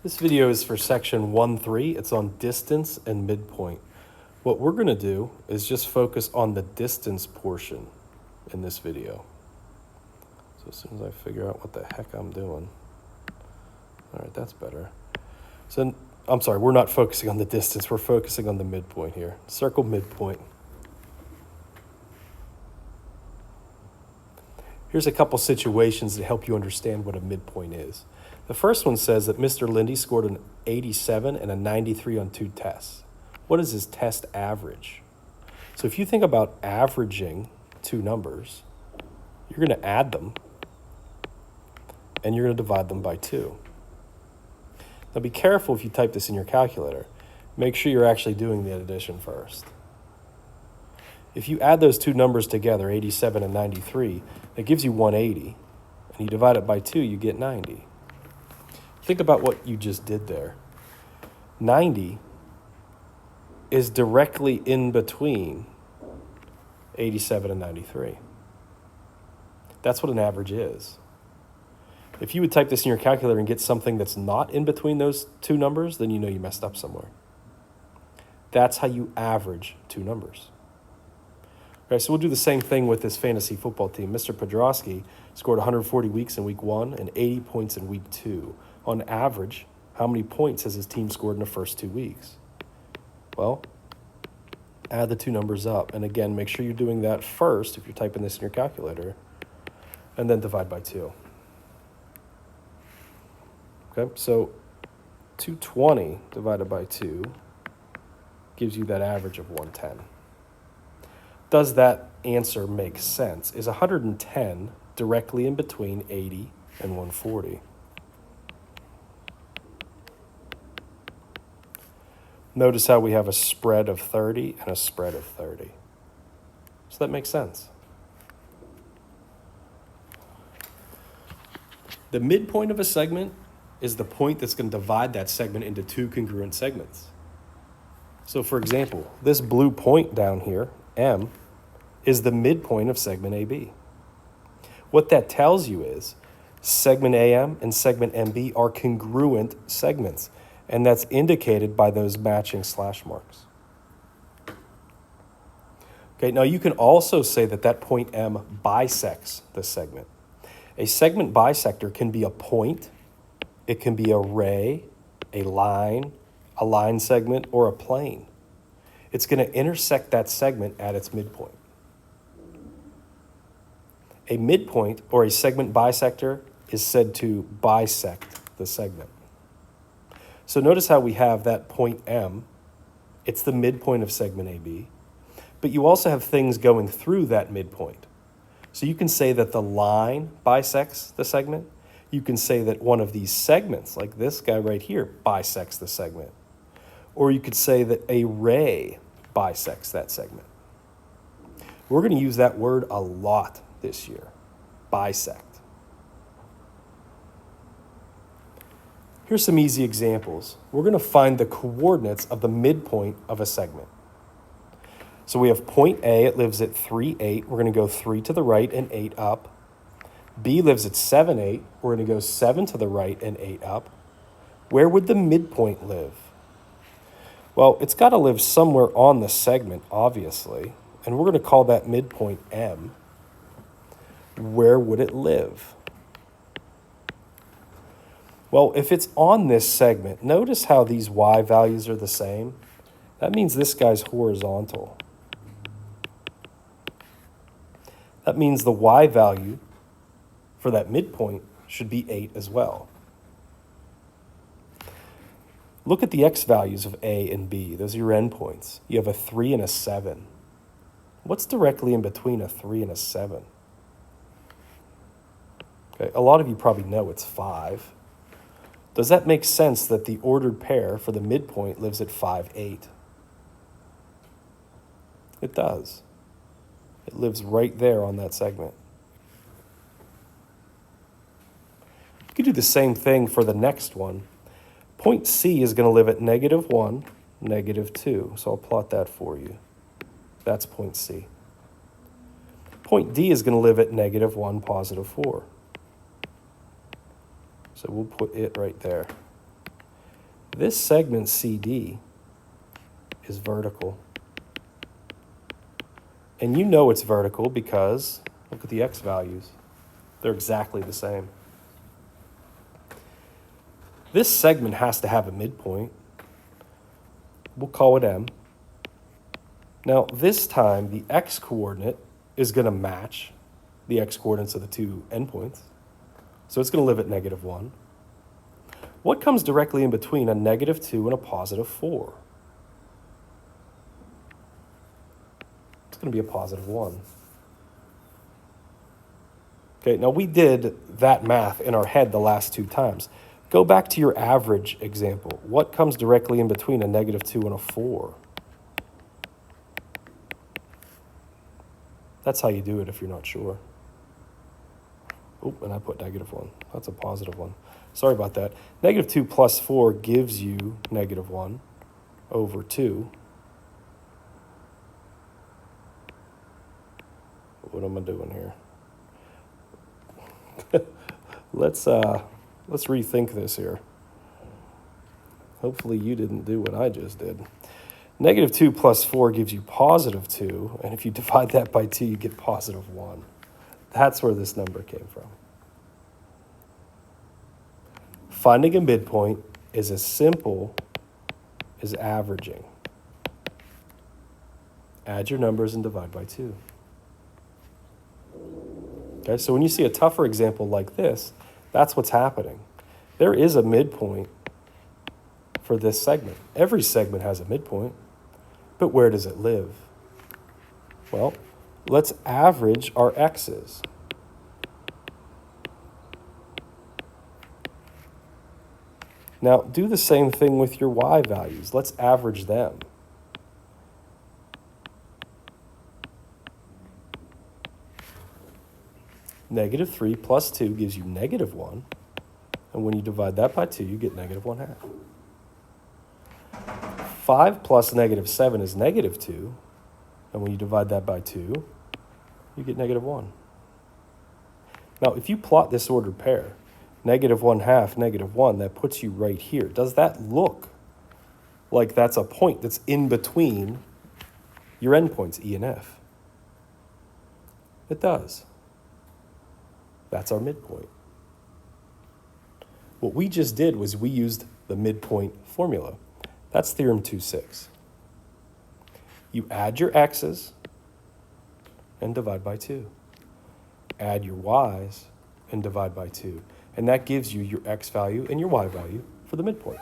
This video is for section 1.3. It's on distance and midpoint. What we're going to do is just focus on the distance portion in this video. So as soon as I figure out what the heck I'm doing. All right, that's better. So I'm sorry, we're not focusing on the distance. We're focusing on the midpoint here. Circle midpoint. Here's a couple situations to help you understand what a midpoint is. The first one says that Mr. Lindy scored an 87 and a 93 on 2 tests. What is his test average? So if you think about averaging 2 numbers, you're going to add them and you're going to divide them by 2. Now be careful if you type this in your calculator. Make sure you're actually doing the addition first. If you add those 2 numbers together, 87 and 93, that gives you 180. And you divide it by 2, you get 90. Think about what you just did there. 90 is directly in between 87 and 93. That's what an average is. If you would type this in your calculator and get something that's not in between those 2 numbers, then you know you messed up somewhere. That's how you average 2 numbers. Okay, so we'll do the same thing with this fantasy football team. Mr. Podrosky scored 140 weeks in week 1 and 80 points in week 2. On average, how many points has his team scored in the first 2 weeks? Well, add the 2 numbers up. And again, make sure you're doing that first if you're typing this in your calculator, and then divide by 2. Okay, so 220 divided by 2 gives you that average of 110. Does that answer make sense? Is 110 directly in between 80 and 140? Notice how we have a spread of 30 and a spread of 30. So that makes sense. The midpoint of a segment is the point that's going to divide that segment into 2 congruent segments. So for example, this blue point down here, M, is the midpoint of segment AB. What that tells you is segment AM and segment MB are congruent segments, and that's indicated by those matching slash marks. Okay, now you can also say that that point M bisects the segment. A segment bisector can be a point, it can be a ray, a line segment, or a plane. It's going to intersect that segment at its midpoint. A midpoint or a segment bisector is said to bisect the segment. So notice how we have that point M. It's the midpoint of segment AB. But you also have things going through that midpoint. So you can say that the line bisects the segment. You can say that one of these segments, like this guy right here, bisects the segment. Or you could say that a ray bisects that segment. We're going to use that word a lot this year, bisect. Here's some easy examples. We're going to find the coordinates of the midpoint of a segment. So we have point A, it lives at 3, 8. We're going to go 3 to the right and 8 up. B lives at 7, 8. We're going to go 7 to the right and 8 up. Where would the midpoint live? Well, it's got to live somewhere on the segment, obviously, and we're going to call that midpoint M. Where would it live? Well, if it's on this segment, notice how these Y values are the same. That means this guy's horizontal. That means the Y value for that midpoint should be 8 as well. Look at the X values of A and B. Those are your endpoints. You have a 3 and a 7. What's directly in between a 3 and a 7? Okay, a lot of you probably know it's 5. Does that make sense that the ordered pair for the midpoint lives at 5, 8? It does. It lives right there on that segment. You could do the same thing for the next one. Point C is going to live at -1, -2. So I'll plot that for you. That's point C. Point D is going to live at -1, +4. So we'll put it right there. This segment CD is vertical. And you know it's vertical because look at the x values. They're exactly the same. This segment has to have a midpoint. We'll call it M. Now, this time, the x-coordinate is going to match the x-coordinates of the two endpoints. So it's going to live at -1. What comes directly in between a -2 and a +4? It's going to be a +1. Okay, now we did that math in our head the last two times. Go back to your average example. What comes directly in between a -2 and a 4? That's how you do it if you're not sure. Oh, and I put -1. That's a +1. Sorry about that. -2 plus 4 gives you -1 over 2. What am I doing here? Let's rethink this here. Hopefully you didn't do what I just did. -2 plus 4 gives you +2, and if you divide that by 2, you get +1. That's where this number came from. Finding a midpoint is as simple as averaging. Add your numbers and divide by 2. Okay, so when you see a tougher example like this, that's what's happening. There is a midpoint for this segment. Every segment has a midpoint, but where does it live? Well, let's average our x's. Now, do the same thing with your y values. Let's average them. -3 plus 2 gives you -1. And when you divide that by 2, you get -1/2. 5 plus -7 is -2. And when you divide that by 2, you get -1. Now, if you plot this ordered pair, -1/2, -1, that puts you right here. Does that look like that's a point that's in between your endpoints, E and F? It does. That's our midpoint. What we just did was we used the midpoint formula. That's theorem 2.6. You add your x's and divide by 2. Add your y's and divide by 2. And that gives you your x value and your y value for the midpoint.